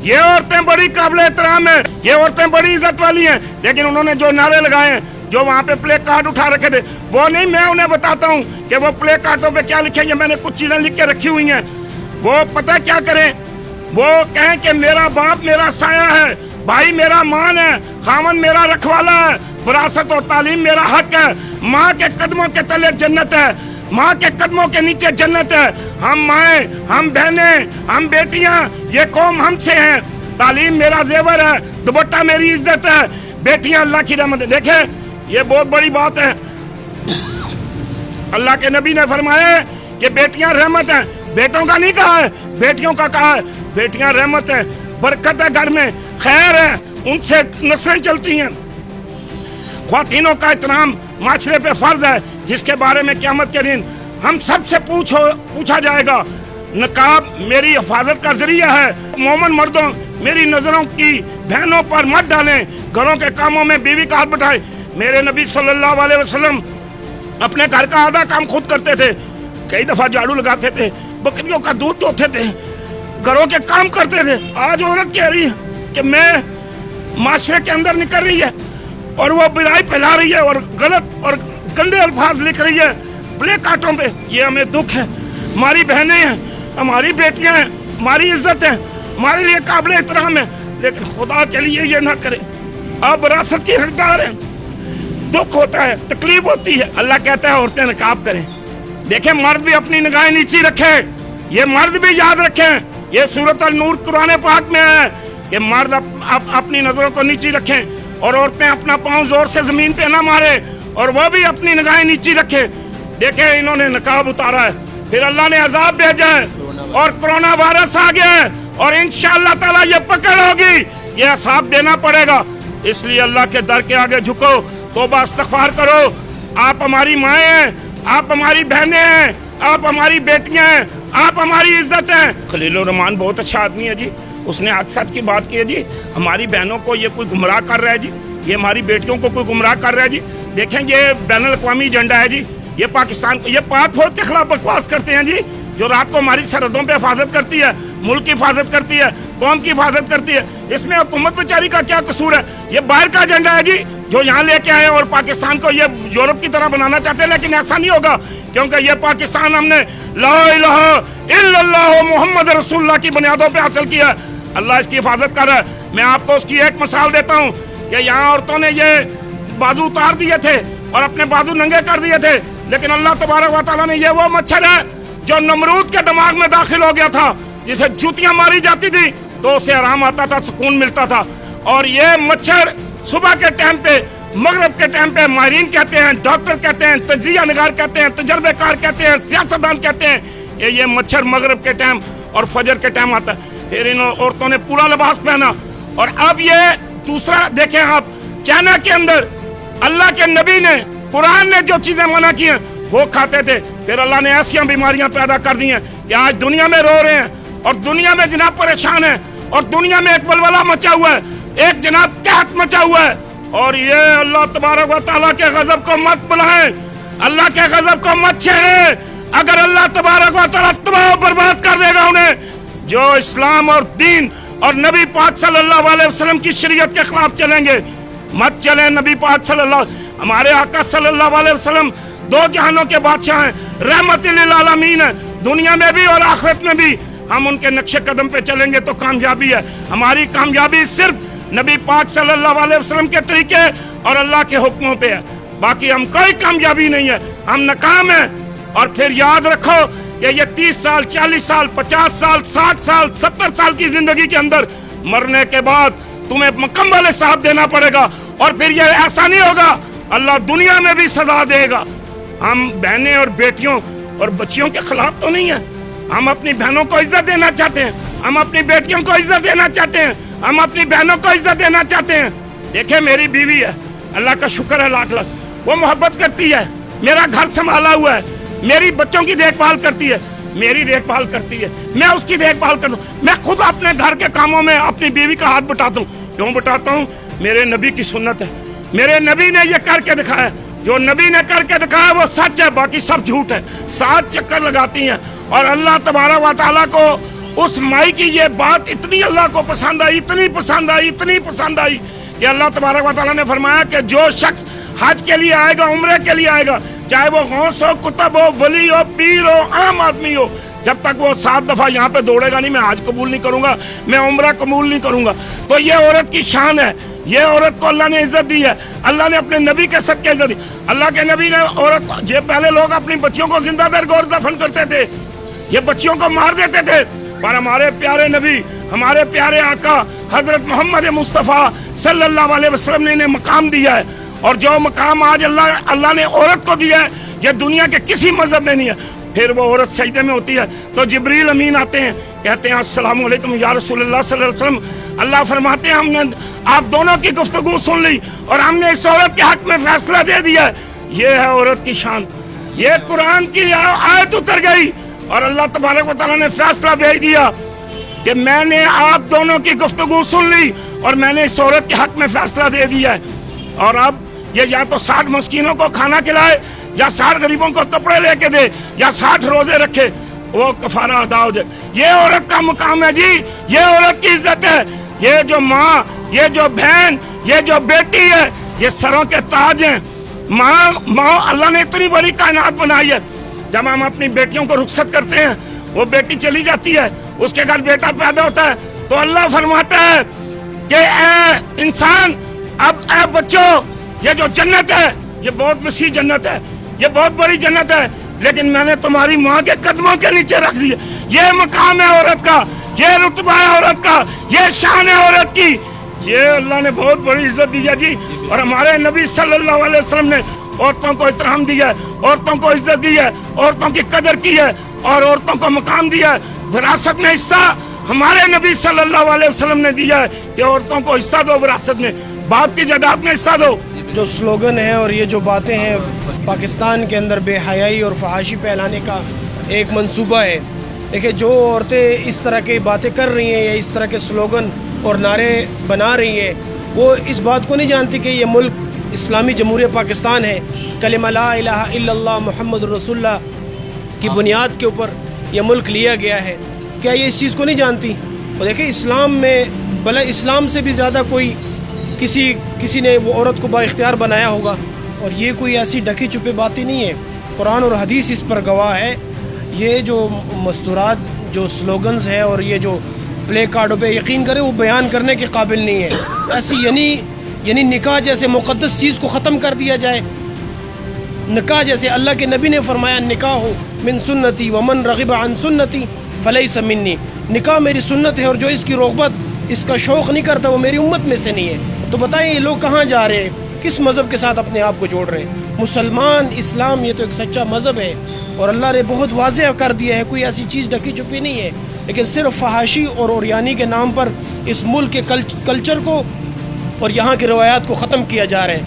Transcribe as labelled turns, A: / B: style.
A: یہ عورتیں بڑی قابل احترام ہیں, یہ عورتیں بڑی عزت والی ہیں, لیکن انہوں نے جو نعرے لگائے ہیں, جو وہاں پہ پلے کارڈ اٹھا رکھے تھے, وہ نہیں. میں انہیں بتاتا ہوں کہ وہ پلے کارڈوں پہ کیا لکھے ہیں. میں نے کچھ چیزیں لکھ کے رکھی ہوئی ہیں. وہ پتہ کیا کریں, وہ کہیں کہ میرا باپ میرا سایہ ہے, بھائی میرا مان ہے, خامن میرا رکھوالا ہے, وراثت اور تعلیم میرا حق ہے, ماں کے قدموں کے تلے جنت ہے, ماں کے قدموں کے نیچے جنت ہے. ہم مائیں, ہم بہنیں, ہم بیٹیاں, یہ قوم ہم سے ہیں. تعلیم میرا زیور ہے, دوپٹہ میری عزت ہے, بیٹیاں اللہ کی رحمت ہے. دیکھیں یہ بہت بڑی بات ہے. اللہ کے نبی نے فرمایا کہ بیٹیاں رحمت ہیں. بیٹوں کا نہیں کہا ہے, بیٹیوں کا کہا ہے. بیٹیاں رحمت ہیں, برکت ہے, گھر میں خیر ہے, ان سے نسلیں چلتی ہیں. خواتینوں کا احترام معاشرے پہ فرض ہے, جس کے بارے میں قیامت کے دن ہم سب سے پوچھا جائے گا. نقاب میری حفاظت کا ذریعہ ہے. مومن مردوں, میری نظروں کی بہنوں پر مت ڈالیں. گھروں کے کاموں میں بیوی کا ہاتھ بٹھائے. میرے نبی صلی اللہ علیہ وسلم اپنے گھر کا آدھا کام خود کرتے تھے. کئی دفعہ جھاڑو لگاتے تھے, بکریوں کا دودھ دھوتے تھے, گھروں کے کام کرتے تھے. آج عورت کہہ رہی ہے کہ میں معاشرے کے اندر نکل رہی ہے اور وہ برائی پھیلا رہی ہے اور غلط اور گندے الفاظ لکھ رہی ہے پلے کارڈوں پہ. یہ ہمیں دکھ ہے. ہماری بہنیں ہیں, ہماری بیٹیاں ہیں, ہماری عزت ہے, ہمارے لیے قابل احترام ہے, لیکن خدا کے لیے یہ نہ کریں. آپ وراثت کی حقدار ہیں. دکھ ہوتا ہے, تکلیف ہوتی ہے. اللہ کہتا ہے عورتیں نقاب کریں. دیکھیں مرد بھی اپنی نگاہیں نیچی رکھیں. یہ مرد بھی یاد رکھیں, یہ سورۃ النور قرآن پاک میں ہے کہ مرد اپنی نظروں کو نیچی رکھیں اور عورتیں اپنا پاؤں زور سے زمین پہ نہ مارے اور وہ بھی اپنی نگاہیں نیچی رکھیں. دیکھیں انہوں نے نقاب اتارا ہے, پھر اللہ نے عذاب بھیجا ہے اور کرونا وائرس آ گیا ہے اور انشاءاللہ تعالیٰ یہ پکڑ ہوگی, یہ حساب دینا پڑے گا. اس لیے اللہ کے در کے آگے جھکو, توبہ استغفار کرو. آپ ہماری مائیں ہیں, آپ ہماری بہنیں ہیں, آپ ہماری بیٹیاں ہیں, آپ ہماری عزت ہیں. خلیل الرحمان بہت اچھا آدمی ہے جی, اس نے حق سچ کی بات کی ہے جی. ہماری بہنوں کو یہ کوئی گمراہ کر رہا ہے جی, یہ ہماری بیٹیوں کو کوئی گمراہ کر رہا ہے جی. دیکھیں یہ بین الاقوامی ایجنڈا ہے جی. یہ پاکستان, یہ پاک فوج کے خلاف بکواس کرتے ہیں جی, جو رات کو ہماری سرحدوں پہ حفاظت کرتی ہے, ملک کی حفاظت کرتی ہے, قوم کی حفاظت کرتی ہے. اس میں حکومت بیچاری کا کیا قصور ہے؟ یہ باہر کا ایجنڈا ہے جی, جو یہاں لے کے آئے اور پاکستان کو یہ یورپ کی طرح بنانا چاہتے ہیں. لیکن ایسا نہیں ہوگا, کیونکہ یہ پاکستان ہم نے لا الہ الا اللہ محمد رسول اللہ کی بنیادوں پہ حاصل کیا ہے. اللہ اس کی حفاظت کر رہا ہے. میں آپ کو اس کی ایک مثال دیتا ہوں کہ یہاں عورتوں نے یہ بازو اتار دیے تھے اور اپنے بازو ننگے کر دیے تھے, لیکن اللہ تبارک و تعالیٰ نے, یہ وہ مچھر ہے جو نمرود کے دماغ میں داخل ہو گیا تھا, جسے جوتیاں ماری جاتی تھی تو اسے آرام آتا تھا, سکون ملتا تھا. اور یہ مچھر صبح کے ٹائم پہ, مغرب کے ٹائم پہ ماہرین کہتے ہیں, ڈاکٹر کہتے ہیں, تجزیہ نگار کہتے ہیں, تجربے کار کہتے ہیں, سیاستدان کہتے ہیں کہ یہ مچھر مغرب کے ٹائم اور فجر کے ٹائم آتا ہے. پھر ان عورتوں نے پورا لباس پہنا. اور اب یہ دوسرا دیکھیں آپ, چائنا کے اندر اللہ کے نبی نے, قرآن نے جو چیزیں منع کی ہیں وہ کھاتے تھے. پھر اللہ نے ایسی بیماریاں پیدا کر دی ہیں کہ آج دنیا میں رو رہے ہیں اور دنیا میں جناب پریشان ہیں اور دنیا میں ایک ولولہ مچا ہوا ہے, ایک جناب قحط مچا ہوا ہے. اور یہ اللہ تبارک و تعالیٰ کے غضب کو مت بلائیں, اللہ کے غضب کو مت چھیڑیں. اگر اللہ تبارک و تعالیٰ تباہ و برباد کر دے گا انہیں, جو اسلام اور دین اور نبی پاک صلی اللہ علیہ وسلم کی شریعت کے خلاف چلیں گے. مت چلیں. نبی پاک صلی اللہ, ہمارے آقا صلی اللہ علیہ وسلم دو جہانوں کے بادشاہ ہیں, رحمت للعالمین ہیں, دنیا میں بھی اور آخرت میں بھی. ہم ان کے نقش قدم پہ چلیں گے تو کامیابی ہے. ہماری کامیابی صرف نبی پاک صلی اللہ علیہ وسلم کے طریقے اور اللہ کے حکموں پہ ہے, باقی ہم کوئی کامیابی نہیں ہے, ہم ناکام ہیں. اور پھر یاد رکھو کہ یہ 30 سال 40 سال 50 سال 60 سال 70 سال کی زندگی کے اندر مرنے کے بعد تمہیں مکمل حساب دینا پڑے گا. اور پھر یہ ایسا نہیں ہوگا, اللہ دنیا میں بھی سزا دے گا. ہم بہنیں اور بیٹیوں اور بچیوں کے خلاف تو نہیں ہیں. ہم اپنی بہنوں کو عزت دینا چاہتے ہیں, ہم اپنی بیٹیوں کو عزت دینا چاہتے ہیں, ہم اپنی بہنوں کو عزت دینا چاہتے ہیں. دیکھیں میری بیوی ہے, اللہ کا شکر ہے لاکھ لاکھ, وہ محبت کرتی ہے, میرا گھر سنبھالا ہوا ہے, میری بچوں کی دیکھ بھال کرتی ہے, میری دیکھ بھال کرتی ہے, میں اس کی دیکھ بھال کرتا ہوں. میں خود اپنے گھر کے کاموں میں اپنی بیوی کا ہاتھ بٹاتا ہوں. کیوں بٹاتا ہوں؟ میرے نبی کی سنت ہے, میرے نبی نے یہ کر کے دکھایا. جو نبی نے کر کے دکھایا وہ سچ ہے, باقی سب جھوٹ ہے. 7 چکر لگاتی ہیں اور اللہ تبارک و تعالیٰ کو اس مائی کی یہ بات اتنی اللہ کو پسند آئی، اتنی پسند آئی، اتنی پسند آئی کہ اللہ تبارک و تعالیٰ نے فرمایا کہ جو شخص حج کے لیے آئے گا، عمرے کے لیے آئے گا، چاہے وہ غوث ہو، کتب ہو، ولی ہو، پیر ہو، عام آدمی ہو، جب تک وہ 7 دفعہ یہاں پہ دوڑے گا نہیں، میں حج قبول نہیں کروں گا، میں عمرہ قبول نہیں کروں گا۔ تو یہ عورت کی شان ہے، یہ عورت کو اللہ نے عزت دی ہے، اللہ نے اپنے نبی کے صدقے عزت دی۔ اللہ کے نبی نے عورت، یہ پہلے لوگ اپنی بچیوں کو زندہ درگور دفن کرتے تھے، یہ بچیوں کو مار دیتے تھے، پر ہمارے پیارے نبی، ہمارے پیارے آقا حضرت محمد مصطفیٰ صلی اللہ علیہ وسلم نے انہیں مقام دیا ہے، اور جو مقام آج اللہ نے عورت کو دیا ہے یہ دنیا کے کسی مذہب میں نہیں ہے۔ پھر وہ عورت سجدے میں ہوتی ہے تو جبریل امین آتے ہیں، کہتے ہیں السلام علیکم یا رسول اللہ صلی اللہ علیہ وسلم۔ اللہ فرماتے ہیں ہم نے آپ دونوں کی گفتگو سن لی اور ہم نے اس عورت کے حق میں فیصلہ دے دیا ہے۔ یہ ہے عورت کی شان۔ یہ قرآن کی آیت اتر گئی اور اللہ تبارک و تعالیٰ نے فیصلہ بھیج دیا کہ میں نے آپ دونوں کی گفتگو سن لی اور میں نے اس عورت کے حق میں فیصلہ دے دیا ہے، اور اب یہ یا تو 60 مسکینوں کو کھانا کھلائے، یا 60 غریبوں کو کپڑے لے کے دے، یا 60 روزے رکھے، وہ کفارہ ادا ہو جائے۔ یہ عورت کا مقام ہے جی، یہ عورت کی عزت ہے۔ یہ جو ماں، یہ جو بہن، یہ جو بیٹی ہے، یہ سروں کے تاج ہیں۔ ماں اللہ نے اتنی بڑی کائنات بنائی ہے، جب ہم اپنی بیٹیوں کو رخصت کرتے ہیں، وہ بیٹی چلی جاتی ہے، اس کے گھر بیٹا پیدا ہوتا ہے، تو اللہ فرماتا ہے کہ اے انسان، اب اے بچوں، یہ جو جنت ہے یہ بہت وسیع جنت ہے، یہ بہت بڑی جنت ہے، لیکن میں نے تمہاری ماں کے قدموں کے نیچے رکھ دیا۔ یہ مقام ہے عورت کا، یہ رتبہ ہے عورت کا، یہ شان ہے عورت کی، یہ اللہ نے بہت بڑی عزت دی ہے جی۔ اور ہمارے نبی صلی اللہ علیہ وسلم نے عورتوں کو احترام دیا ہے، عورتوں کو عزت دی ہے، عورتوں کی قدر کی ہے، اور عورتوں کو مقام دیا ہے۔ وراثت میں حصہ ہمارے نبی صلی اللہ علیہ وسلم نے دیا ہے کہ عورتوں کو حصہ دو، وراثت میں باپ کی جائیداد میں حصہ دو۔
B: جو سلوگن ہے اور یہ جو باتیں ہیں، پاکستان کے اندر بے حیائی اور فحاشی پھیلانے کا ایک منصوبہ ہے۔ دیکھیں، جو عورتیں اس طرح کی باتیں کر رہی ہیں یا اس طرح کے سلوگن اور نعرے بنا رہی ہیں، وہ اس بات کو نہیں جانتی کہ یہ ملک اسلامی جمہوریہ پاکستان ہے، کلمہ لا الہ الا اللہ محمد رسول اللہ کی بنیاد کے اوپر یہ ملک لیا گیا ہے۔ کیا یہ اس چیز کو نہیں جانتی؟ اور دیکھیں، اسلام میں بھلا اسلام سے بھی زیادہ کوئی کسی نے وہ عورت کو با اختیار بنایا ہوگا، اور یہ کوئی ایسی ڈھکی چھپی باتیں نہیں ہے، قرآن اور حدیث اس پر گواہ ہے۔ یہ جو مستورات، جو سلوگنز ہیں اور یہ جو پلے کارڈوں پہ یقین کریں، وہ بیان کرنے کے قابل نہیں ہے۔ ایسی یعنی نکاح جیسے مقدس چیز کو ختم کر دیا جائے۔ نکاح جیسے اللہ کے نبی نے فرمایا، نکاح من سنتی ومن رغب عن سنتی فلیس منی، نکاح میری سنت ہے اور جو اس کی رغبت، اس کا شوق نہیں کرتا، وہ میری امت میں سے نہیں ہے۔ تو بتائیں یہ لوگ کہاں جا رہے ہیں، کس مذہب کے ساتھ اپنے آپ کو جوڑ رہے ہیں؟ مسلمان، اسلام یہ تو ایک سچا مذہب ہے، اور اللہ نے بہت واضح کر دیا ہے، کوئی ایسی چیز ڈھکی چھپی نہیں ہے، لیکن صرف فحاشی اور اوریانی کے نام پر اس ملک کے کلچر کو اور یہاں کی روایات کو ختم کیا جا رہا ہے۔